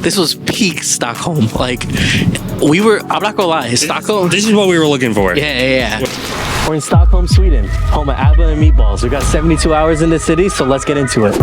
This was peak Stockholm. Like, I'm not gonna lie, Stockholm. This is what we were looking for. Yeah. We're in Stockholm, Sweden, home of Abba and meatballs. We got 72 hours in the city, so let's get into it.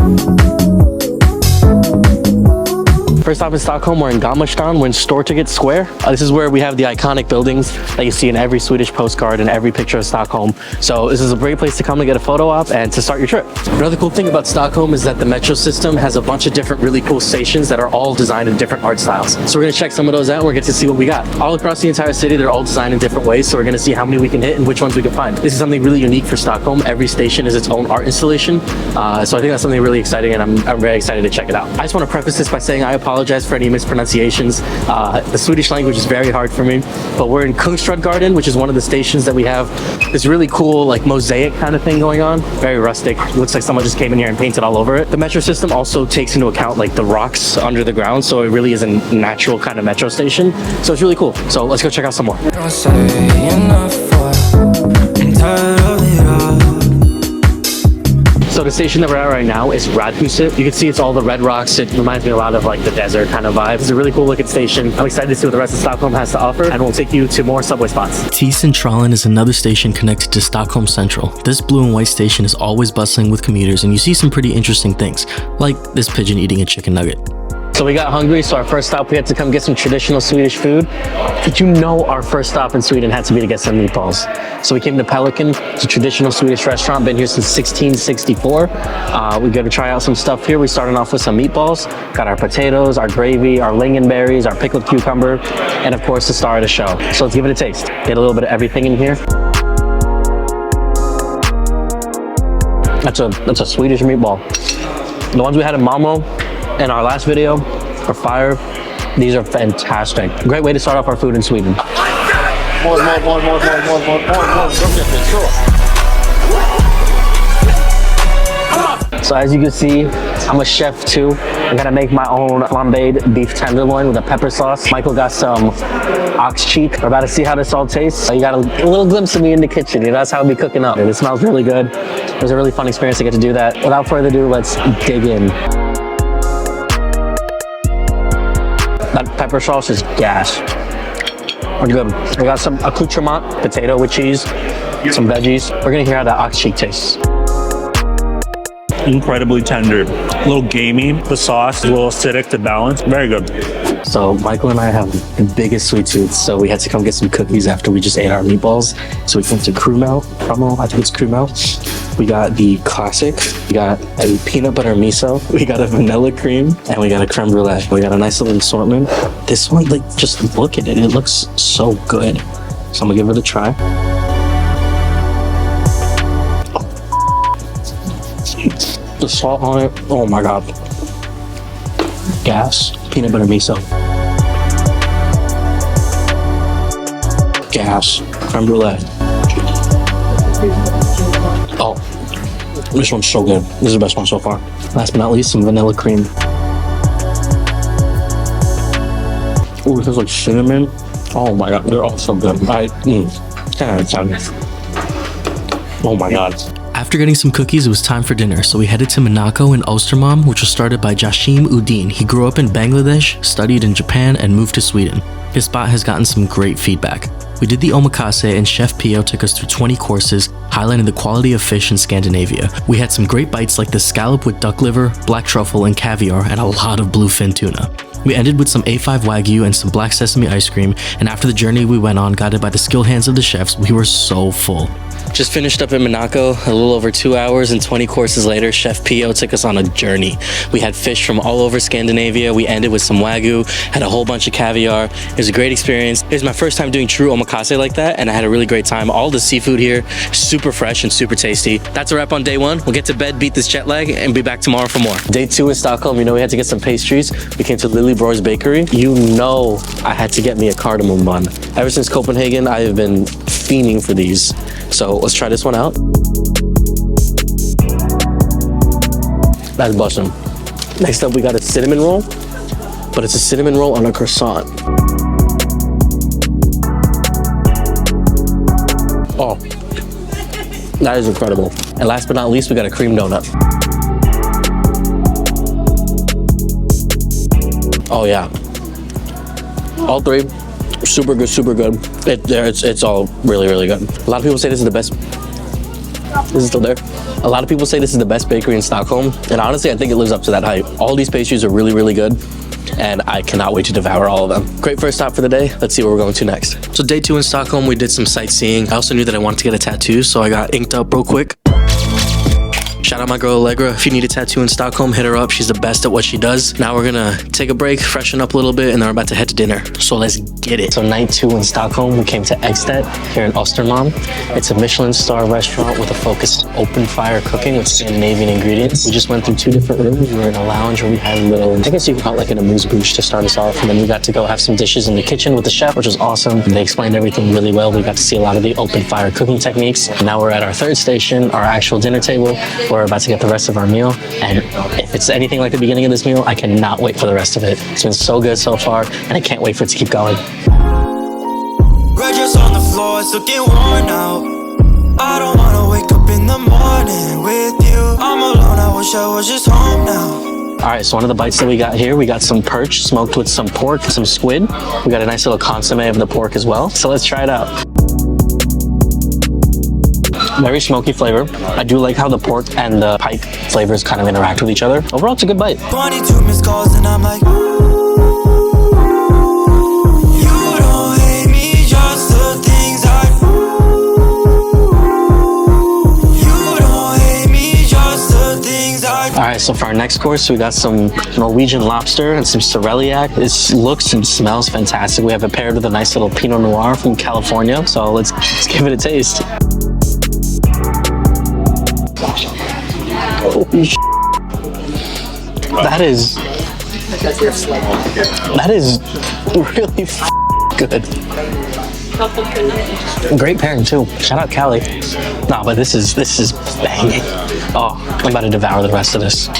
First stop in Stockholm, we're in Gamla Stan. We're in Tjoget Square. This is where we have the iconic buildings that you see in every Swedish postcard and every picture of Stockholm. So this is a great place to come to get a photo op and to start your trip. Another cool thing about Stockholm is that the metro system has a bunch of different really cool stations that are all designed in different art styles. So we're gonna check some of those out and we're gonna get to see what we got. All across the entire city, they're all designed in different ways. So we're gonna see how many we can hit and which ones we can find. This is something really unique for Stockholm. Every station is its own art installation. So I think that's something really exciting and I'm very excited to check it out. I just wanna preface this by saying I apologize for any mispronunciations. The Swedish language is very hard for me, but we're in Kungsträdgården, which is one of the stations that we have this really cool like mosaic kind of thing going on. Very rustic. It looks like someone just came in here and painted all over it. The metro system also takes into account like the rocks under the ground, so it really is a natural kind of metro station. So it's really cool. So let's go check out some more. So the station that we're at right now is Rådhuset. You can see it's all the red rocks. It reminds me a lot of like the desert kind of vibe. It's a really cool looking station. I'm excited to see what the rest of Stockholm has to offer, and we'll take you to more subway spots. T-Centrallen is another station connected to Stockholm Central. This blue and white station is always bustling with commuters, and you see some pretty interesting things, like this pigeon eating a chicken nugget. So we got hungry, so our first stop we had to come get some traditional Swedish food. Did you know our first stop in Sweden had to be to get some meatballs? So we came to Pelikan. It's a traditional Swedish restaurant, been here since 1664. We got to try out some stuff here. We started off with some meatballs, got our potatoes, our gravy, our lingonberries, our pickled cucumber, and of course the star of the show. So let's give it a taste. Get a little bit of everything in here. That's a Swedish meatball. The ones we had in Malmo in our last video are fire. These are fantastic. Great way to start off our food in Sweden. So as you can see, I'm a chef too. I'm gonna make my own flambéed beef tenderloin with a pepper sauce. Michael got some ox cheek. We're about to see how this all tastes. You got a little glimpse of me in the kitchen. You know, that's how I'll be cooking up. And it smells really good. It was a really fun experience to get to do that. Without further ado, let's dig in. That pepper sauce is gas. We're good. We got some accoutrement, potato with cheese, some veggies. We're gonna hear how that ox cheek tastes. Incredibly tender, a little gamey. The sauce is a little acidic to balance. Very good. So Michael and I have the biggest sweet tooth, so we had to come get some cookies after we just ate our meatballs. So we went to Krümel, I think it's Krümel. We got the classic, we got a peanut butter miso, we got a vanilla cream, and we got a creme brulee. We got a nice little assortment. This one, like, just look at it. It looks so good. So I'm gonna give it a try. The salt on it, oh my God. Gas, peanut butter miso. Gas, creme brulee. Oh, this one's so good. This is the best one so far. Last but not least, some vanilla cream. Ooh, this is like cinnamon. Oh my God, they're all so good. 10 out of 10. Oh my God. After getting some cookies, it was time for dinner, so we headed to Minako in Östermalm, which was started by Jasheem Uddin. He grew up in Bangladesh, studied in Japan, and moved to Sweden. His spot has gotten some great feedback. We did the omakase, and Chef Pio took us through 20 courses, highlighting the quality of fish in Scandinavia. We had some great bites like the scallop with duck liver, black truffle, and caviar, and a lot of bluefin tuna. We ended with some A5 Wagyu and some black sesame ice cream, and after the journey we went on, guided by the skilled hands of the chefs, we were so full. Just finished up in Minako, a little over 2 hours, and 20 courses later, Chef Pio took us on a journey. We had fish from all over Scandinavia. We ended with some Wagyu, had a whole bunch of caviar. It was a great experience. It was my first time doing true omakase like that, and I had a really great time. All the seafood here, super fresh and super tasty. That's a wrap on day one. We'll get to bed, beat this jet lag, and be back tomorrow for more. Day two in Stockholm, you know we had to get some pastries. We came to Lillebrors Bageri. You know I had to get me a cardamom bun. Ever since Copenhagen, I have been fiending for these. So let's try this one out. That's bussin'. Next up, we got a cinnamon roll, but it's a cinnamon roll on a croissant. Oh, that is incredible. And last but not least, we got a cream donut. Oh yeah. All three, super good, super good. It's all really, really good. A lot of people say this is the best. This is still there. A lot of people say this is the best bakery in Stockholm, and honestly, I think it lives up to that hype. All these pastries are really, really good, and I cannot wait to devour all of them. Great first stop for the day. Let's see where we're going to next. So day 2 in Stockholm, we did some sightseeing. I also knew that I wanted to get a tattoo, so I got inked up real quick. Shout out my girl Allegra. If you need a tattoo in Stockholm, hit her up. She's the best at what she does. Now we're gonna take a break, freshen up a little bit, and then we're about to head to dinner. So let's get it. So night 2 in Stockholm, we came to Ekstedt here in Östermalm. It's a Michelin star restaurant with a focus on open fire cooking with Scandinavian ingredients. We just went through 2 different rooms. We were in a lounge where we had a little, I guess you could call it like an amuse-bouche to start us off. And then we got to go have some dishes in the kitchen with the chef, which was awesome. They explained everything really well. We got to see a lot of the open fire cooking techniques. And now we're at our 3rd station, our actual dinner table. We're about to get the rest of our meal, and if it's anything like the beginning of this meal, I cannot wait for the rest of it. It's been so good so far, and I can't wait for it to keep going. Just on the floor, it's looking worn out. I don't wanna wake up in the morning with you. I'm alone, I wish I was just home now. All right, so one of the bites that we got here, we got some perch smoked with some pork, some squid. We got a nice little consomme of the pork as well. So let's try it out. Very smoky flavor. I do like how the pork and the pike flavors kind of interact with each other. Overall, it's a good bite. 22 missed calls and I'm like, you don't hate me, just the things I You don't hate me, just the things I All right, so for our next course, we got some Norwegian lobster and some Soreliak. This looks and smells fantastic. We have it paired with a nice little Pinot Noir from California. So let's give it a taste. Holy sh**. That is really f***ing good. Great pairing too. Shout out Cali. Nah, but this is banging. Oh, I'm about to devour the rest of this. Yeah,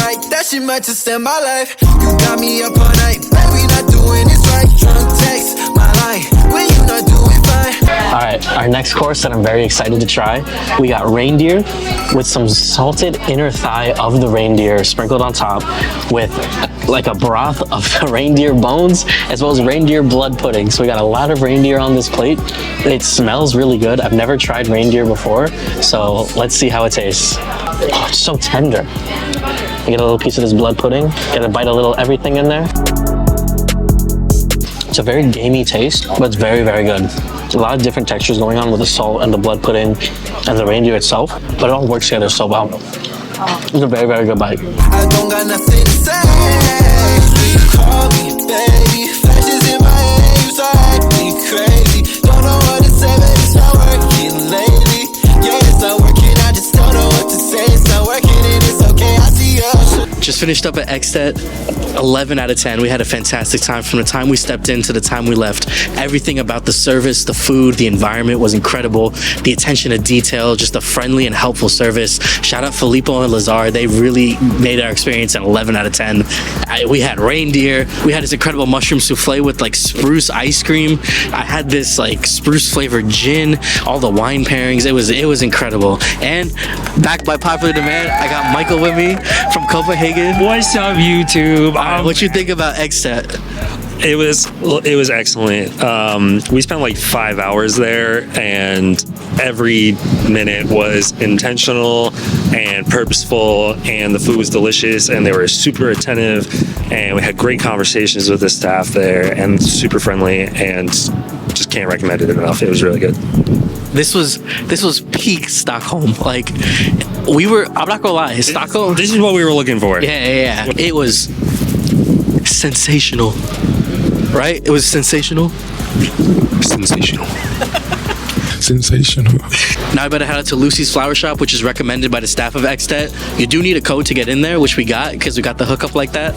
right. That shit might just end my life. You got me up all night, baby, not doing this right. Drunk text my life when you not doing fine. All right, our next course that I'm very excited to try, we got reindeer with some salted inner thigh of the reindeer sprinkled on top with like a broth of the reindeer bones as well as reindeer blood pudding. So we got a lot of reindeer on this plate. It smells really good. I've never tried reindeer before, so let's see how it tastes. Oh, it's so tender. I get a little piece of this blood pudding, get a bite of little everything in there. It's a very gamey taste, but it's very, very good. A lot of different textures going on with the salt and the blood pudding and the reindeer itself, but it all works together so well. It's a very, very good bite. I don't got nothing to say. You call me baby, flashes in my head, you drive me crazy. Don't know what to say, but it's not working lately. Yeah, it's not working, I just don't know what to say. It's not working and it's okay, I see us. Just finished up at Ekstedt. 11 out of 10. We had a fantastic time from the time we stepped in to the time we left. Everything about the service, the food, the environment was incredible. The attention to detail, just a friendly and helpful service. Shout out Filippo and Lazar. They really made our experience an 11 out of 10. We had reindeer. We had this incredible mushroom souffle with like spruce ice cream. I had this like spruce flavored gin, all the wine pairings. It was incredible. And back by popular demand, I got Michael with me from Copenhagen. What's up, YouTube? What you think about Ekstedt? It was excellent. We spent like 5 hours there, and every minute was intentional and purposeful, and the food was delicious, and they were super attentive, and we had great conversations with the staff there, and super friendly, and just can't recommend it enough. It was really good. This was peak Stockholm. Like I'm not gonna lie, Stockholm. This is what we were looking for. Yeah. It was sensational. Right? It was sensational. Sensational. Sensational. Now I better head out to Lucy's Flower Shop, which is recommended by the staff of Ekstedt. You do need a code to get in there, which we got because we got the hookup like that.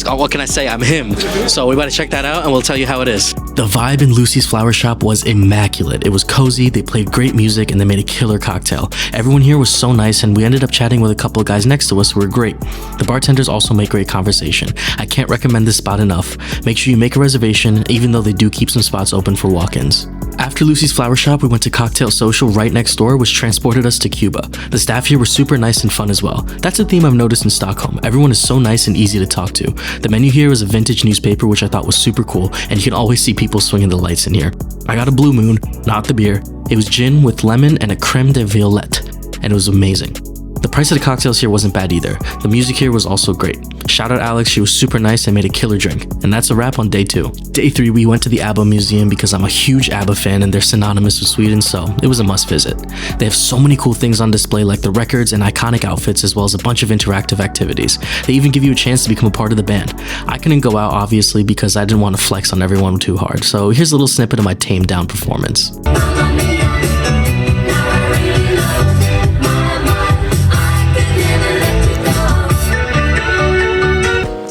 What can I say? I'm him. So we better check that out and we'll tell you how it is. The vibe in Lucy's Flower Shop was immaculate. It was cozy, they played great music, and they made a killer cocktail. Everyone here was so nice, and we ended up chatting with a couple of guys next to us who were great. The bartenders also make great conversation. I can't recommend this spot enough. Make sure you make a reservation, even though they do keep some spots open for walk-ins. After After Lucy's flower shop, we went to Coquetel Social right next door, which transported us to Cuba. The staff here were super nice and fun as well. That's a theme I've noticed in Stockholm. Everyone is so nice and easy to talk to. The menu here is a vintage newspaper, which I thought was super cool, and you can always see people swinging the lights in here. I got a Blue Moon, not the beer. It was gin with lemon and a creme de violette, and it was amazing. The price of the cocktails here wasn't bad either. The music here was also great. Shout out Alex, she was super nice and made a killer drink. And that's a wrap on day 2. Day 3, we went to the Abba Museum because I'm a huge Abba fan and they're synonymous with Sweden, so it was a must visit. They have so many cool things on display like the records and iconic outfits as well as a bunch of interactive activities. They even give you a chance to become a part of the band. I couldn't go out obviously because I didn't want to flex on everyone too hard, so here's a little snippet of my tamed down performance.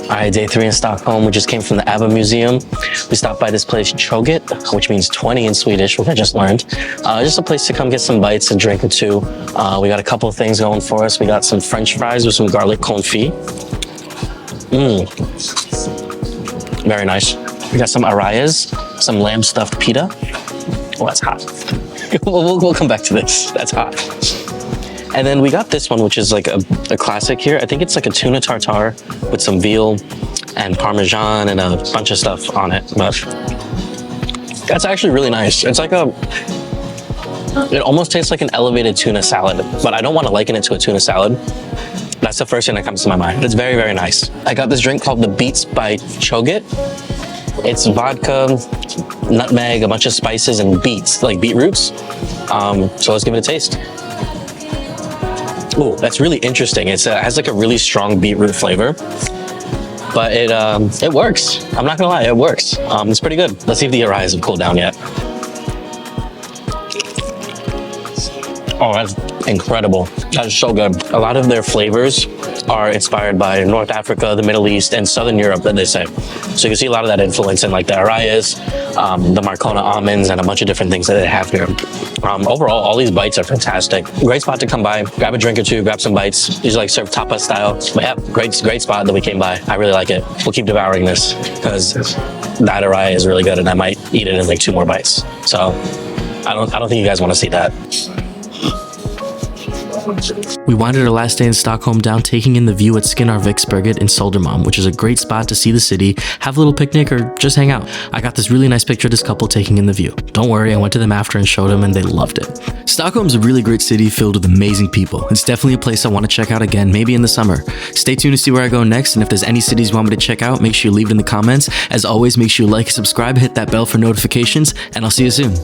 Alright, day 3 in Stockholm. We just came from the Abba Museum. We stopped by this place, Tjoget, which means 20 in Swedish, which I just learned. Just a place to come get some bites, a drink or two. We got a couple of things going for us. We got some French fries with some garlic confit. Very nice. We got some arrayas, some lamb stuffed pita. Oh, that's hot. We'll come back to this. That's hot. And then we got this one, which is like a classic here. I think it's like a tuna tartare with some veal and Parmesan and a bunch of stuff on it. But that's actually really nice. It's like it almost tastes like an elevated tuna salad, but I don't want to liken it to a tuna salad. That's the first thing that comes to my mind. It's very, very nice. I got this drink called the Beets by Tjoget. It's vodka, nutmeg, a bunch of spices, and beets, like beetroots. So let's give it a taste. Oh, that's really interesting. It has like a really strong beetroot flavor, but it works. I'm not gonna lie, it works. It's pretty good. Let's see if the arrayas have cooled down yet. Oh, that's incredible. That is so good. A lot of their flavors are inspired by North Africa, the Middle East, and Southern Europe, that they say. So you can see a lot of that influence in like the arrayas, the Marcona almonds, and a bunch of different things that they have here. Overall, all these bites are fantastic. Great spot to come by, grab a drink or two, grab some bites. These are like served tapas style. But yeah, great spot that we came by. I really like it. We'll keep devouring this because that arraya is really good and I might eat it in like 2 more bites. So I don't think you guys want to see that. We winded our last day in Stockholm down taking in the view at Skinnarviksberget in Södermalm, which is a great spot to see the city, have a little picnic, or just hang out. I got this really nice picture of this couple taking in the view. Don't worry, I went to them after and showed them and they loved it. Stockholm's a really great city filled with amazing people. It's definitely a place I want to check out again, maybe in the summer. Stay tuned to see where I go next, and if there's any cities you want me to check out, make sure you leave it in the comments. As always, make sure you like, subscribe, hit that bell for notifications, and I'll see you soon.